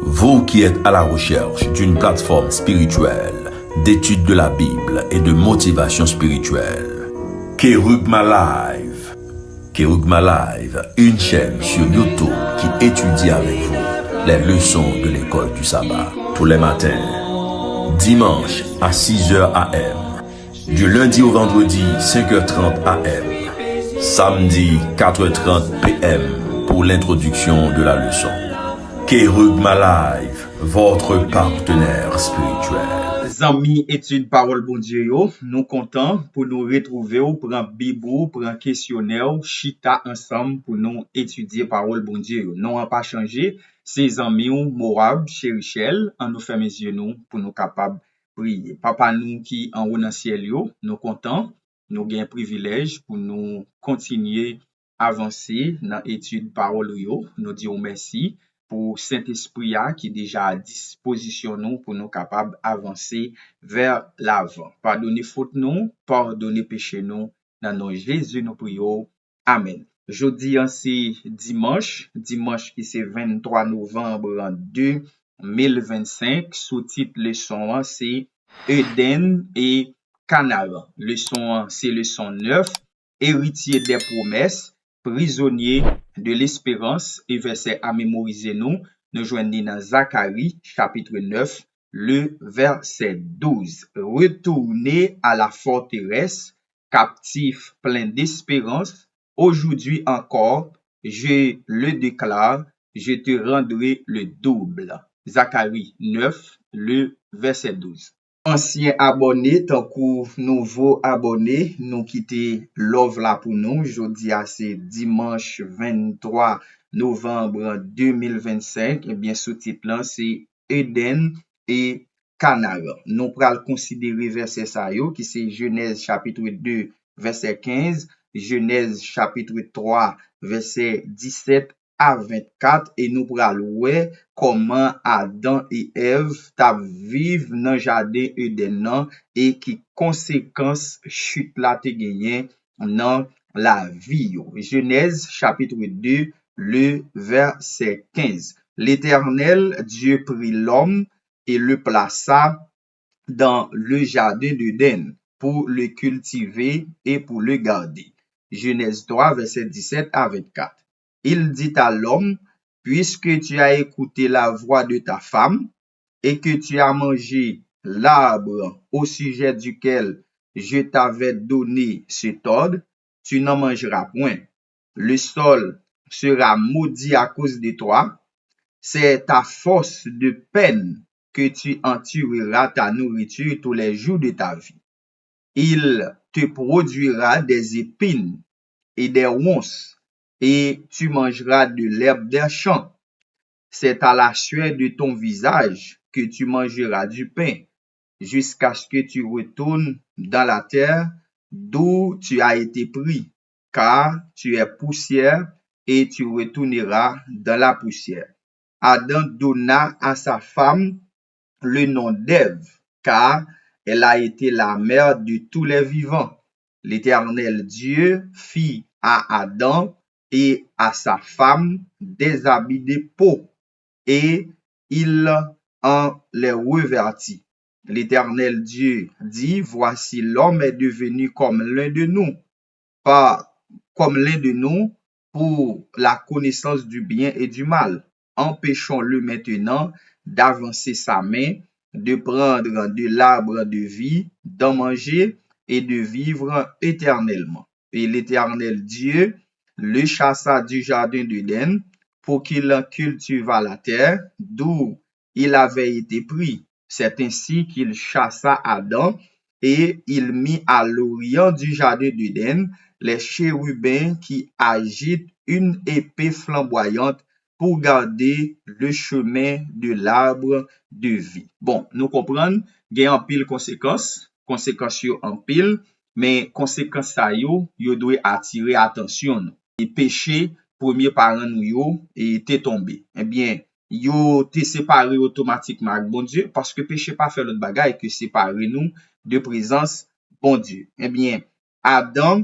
Vous qui êtes à la recherche d'une plateforme spirituelle, d'étude de la Bible et de motivation spirituelle, Kerugma Live. Kerugma Live, une chaîne sur YouTube qui étudie avec vous les leçons de l'école du sabbat tous les matins, dimanche à 6h AM, du lundi au vendredi 5h30 AM, samedi 4h30 PM pour l'introduction de la leçon. Kerugma Live, votre partenaire spirituel. Amis étude parole bon Dieu yo, nous contents pour nous retrouver ou pour un bibou, pour un questionnaire, chita ensemble pour nous étudier parole bon Dieu yo. Non a pas changé, c'est amis ou Morab, Chérichel, en nous fait mes yeux nous pour nous capables prier. Papa nous qui en haut dans ciel yo, nous contents, nous gain privilège pour nous continuer avancer dans étude parole yo, nous disons merci pour Saint-Esprit qui déjà à disposition nous pour nous capables avancer vers l'avant. Pardonnez faute nous, pardonnez péché nous, dans nom de Jésus nous prions. Amen. Jeudi c'est dimanche qui c'est 23 novembre 2025, sous-titre leçon c'est Eden et Canaan. Leçon c'est leçon 9, héritier des promesses, prisonnier de l'espérance, et verset à mémoriser nous joignons dans Zacharie chapitre 9, le verset 12. Retournez à la forteresse, captifs pleins d'espérance, aujourd'hui encore, je le déclare, je te rendrai le double. Zacharie 9, le verset 12. Ancien abonné, tant que nouveau abonné, nous quitter love là pour nous. Jeudi c'est dimanche 23 novembre 2025. Et bien, sous-titre là, c'est Eden et Canaan. Nous pral considérer verset ça yo, qui c'est Genèse chapitre 2, verset 15, Genèse chapitre 3, verset 17 à 24, et nous pral ouais comment Adam et Ève tap vive dans jardin Eden nan et qui conséquence chute la te genyen dans la vie yo. Genèse chapitre 2, le verset 15. L'Éternel Dieu prit l'homme et le plaça dans le jardin d'Éden pour le cultiver et pour le garder. Genèse 3, verset 17 à 24. Il dit à l'homme, puisque tu as écouté la voix de ta femme et que tu as mangé l'arbre au sujet duquel je t'avais donné cet ordre, tu n'en mangeras point. Le sol sera maudit à cause de toi. C'est à force de peine que tu en tueras ta nourriture tous les jours de ta vie. Il te produira des épines et des ronces, et tu mangeras de l'herbe des champs. C'est à la sueur de ton visage que tu mangeras du pain, jusqu'à ce que tu retournes dans la terre d'où tu as été pris, car tu es poussière et tu retourneras dans la poussière. Adam donna à sa femme le nom d'Ève, car elle a été la mère de tous les vivants. L'Éternel Dieu fit à Adam et à sa femme des habits de peau, et il en les revêtit. L'Éternel Dieu dit, voici l'homme est devenu comme l'un de nous, pas comme l'un de nous pour la connaissance du bien et du mal. Empêchons-le maintenant d'avancer sa main, de prendre de l'arbre de vie, d'en manger et de vivre éternellement. Et l'Éternel Dieu le chassa du jardin d'Éden pour qu'il en cultivât la terre, d'où il avait été pris. C'est ainsi qu'il chassa Adam et il mit à l'orient du jardin d'Éden les chérubins qui agitent une épée flamboyante pour garder le chemin de l'arbre de vie. Bon, nous comprenons, il y a en pile conséquences yo en pile, mais conséquences ça yo doit attirer attention. Et péché, premier parent nous yo, était tombé. Eh bien, yo te séparé automatiquement avec bon Dieu, parce que péché pas fait l'autre bagaille que séparer nous de présence bon Dieu. Eh bien, Adam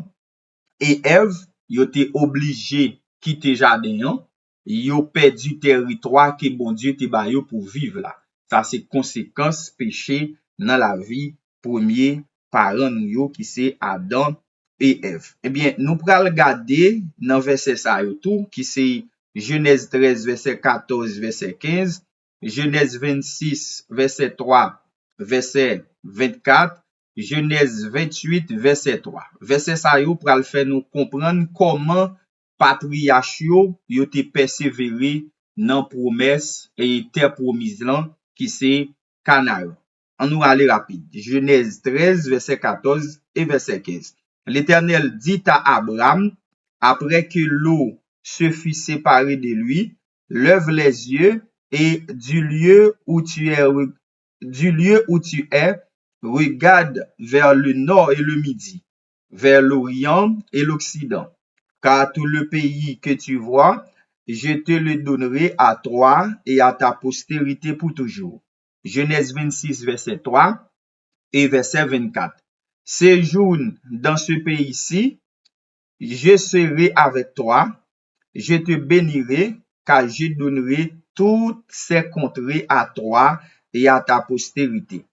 et Ève, yo te obligé quitter jardin, yo perdu territoire que bon Dieu te ba yo pour vivre là. Ça c'est conséquence péché dans la vie premier parent nous yo qui c'est Adam et Ève. Eh bien, nous pral regarder dans verset ça yo tout qui c'est Genèse 13 verset 14 verset 15, Genèse 26 verset 3 verset 24, Genèse 28 verset 3. Verset ça yo pral faire nous comprendre comment patriarche yo te persévérer dans promesse et terre promise là qui c'est Canaan. On nous aller rapide. Genèse 13 verset 14 et verset 15. L'Éternel dit à Abraham après que l'eau se fut séparée de lui, lève les yeux et du lieu où tu es, regarde vers le nord et le midi, vers l'Orient et l'Occident. Car tout le pays que tu vois, je te le donnerai à toi et à ta postérité pour toujours. Genèse 26, verset 3 et verset 24. Séjourne dans ce pays-ci, je serai avec toi, je te bénirai, car je donnerai toutes ces contrées à toi et à ta postérité.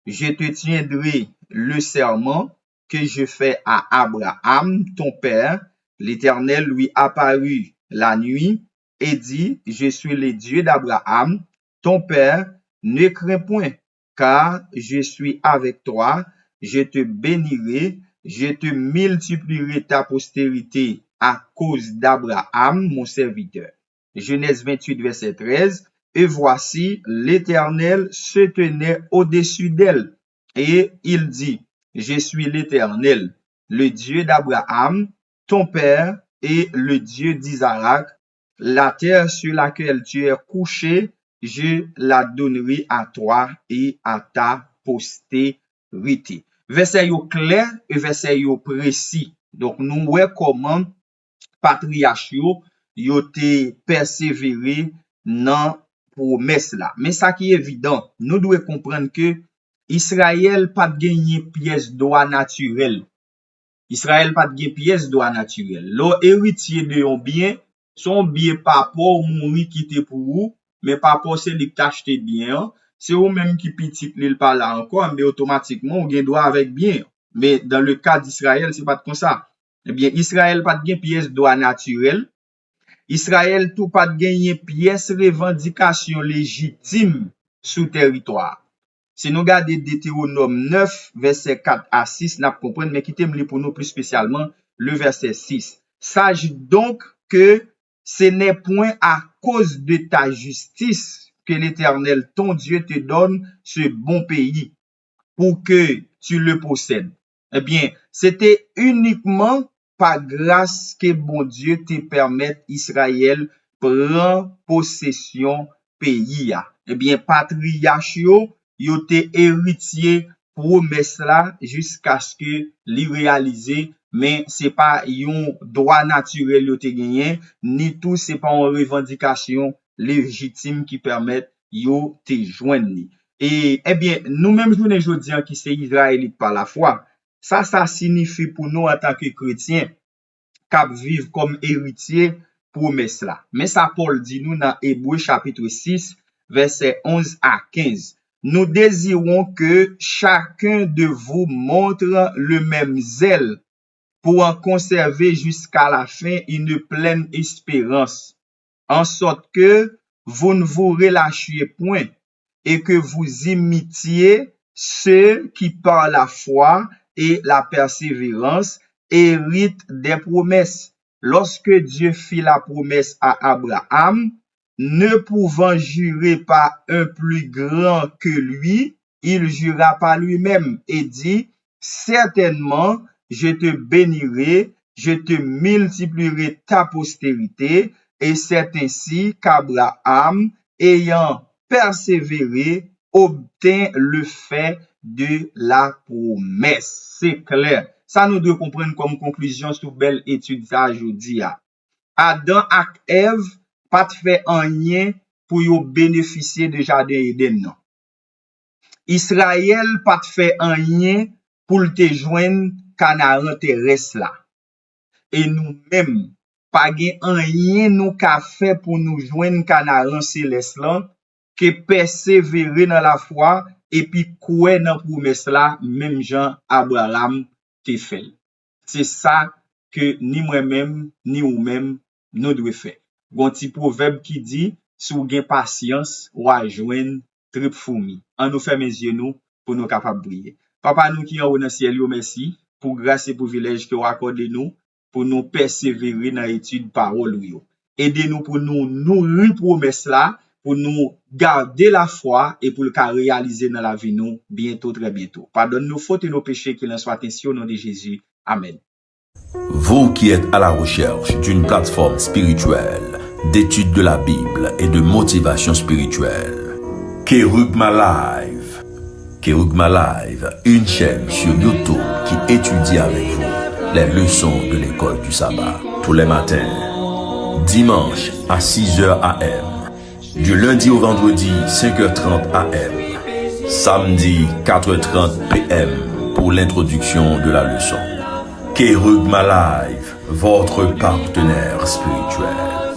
Je te tiendrai le serment que je fais à Abraham, ton père. L'Éternel lui apparut la nuit et dit, je suis le Dieu d'Abraham, ton père, ne crains point, car je suis avec toi, je te bénirai, je te multiplierai ta postérité à cause d'Abraham, mon serviteur. Genèse 28, verset 13. Et voici, l'Éternel se tenait au-dessus d'elle. Et il dit, je suis l'Éternel, le Dieu d'Abraham, ton père, et le Dieu d'Isaac. La terre sur laquelle tu es couché, je la donnerai à toi et à ta postérité. Verset yo clair et verset yo précis. Donc, nous voyons comment patriarche yo te persévéré dans promesse là. Mais ça qui est évident, nous devons comprendre que Israël pas gagné pièce droit naturel. Israël pas gagné pièce droit naturel. L'on héritier de yon bien, son bien pas pour mourir quitter pour vous, mais pas pour c'est li t'acheter bien. C'est ou même qui petit l'il pas là encore, mais automatiquement on gagne droit avec bien. Mais dans le cas d'Israël, c'est pas comme ça. Eh bien, Israël pas de pièce droit naturel. Israël tout pas de pièce revendication légitime sous territoire. Si nous regardons Deutéronome 9, verset 4 à 6, nous comprenons, mais qui t'aime pour nous plus spécialement le verset 6. Sache donc que ce n'est point à cause de ta justice que l'Éternel, ton Dieu, te donne ce bon pays pour que tu le possèdes. Eh bien, c'était uniquement par grâce que bon Dieu te permet Israël prendre possession pays. Eh bien, patriarche yo te héritier promesse là jusqu'à ce que li réaliser, mais c'est pas un droit naturel yo te gagné, ni tout c'est pas une revendication légitime qui permet yo te joindre. Et, eh bien, nous-mêmes, je dis qui c'est Israélite par la foi, ça signifie pour nous en tant que chrétiens, qu'à vivre comme héritier promesse là. Mais ça, Paul dit nous dans Hébreux chapitre 6, verset 11 à 15. Nous désirons que chacun de vous montre le même zèle pour en conserver jusqu'à la fin une pleine espérance, en sorte que vous ne vous relâchiez point et que vous imitiez ceux qui par la foi et la persévérance héritent des promesses. Lorsque Dieu fit la promesse à Abraham, ne pouvant jurer par un plus grand que lui, il jura par lui-même et dit, certainement, je te bénirai, je te multiplierai ta postérité, et c'est ainsi qu'Abraham, ayant persévéré, obtint le fait de la promesse. C'est clair. Ça nous doit comprendre comme conclusion sous belle étude ça aujourd'hui. Adam et Ève pas fait rien pour yo bénéficier de jardin Eden non. Israël pas fait rien pour te joindre Canaan terrestre là. Et nous-mêmes pa gen anyen nou ka fait pour nous joindre canaran céleste là, que persévérer dans la foi et puis croire dans promesse là, même Jean Abraham te fait. C'est ça que ni moi-même, ni ou-même, nous devons faire. Gon ti proverbe qui dit, sou gen patience, ou a joindre trip fourmi. En nous ferme les yeux nous, pour nous capables briller. Papa nous qui en haut dans le ciel, yo merci, pour grâce et privilège que vous accordez nous, pour nous persévérer dans l'étude parole yo. Aidez-nous pour nous nourrir promesse là, pour nous garder la foi et pour le réaliser dans la vie nous bientôt, très bientôt. Pardonne nos fautes et nos péchés, qu'il en soit ainsi au nom de Jésus. Amen. Vous qui êtes à la recherche d'une plateforme spirituelle, d'étude de la Bible et de motivation spirituelle, Kerugma Live. Kerugma Live, une chaîne sur YouTube qui étudie avec vous les leçons de l'école du sabbat tous les matins, dimanche à 6h AM, du lundi au vendredi 5h30 AM, samedi 4h30 PM pour l'introduction de la leçon. Kerugma Live, votre partenaire spirituel.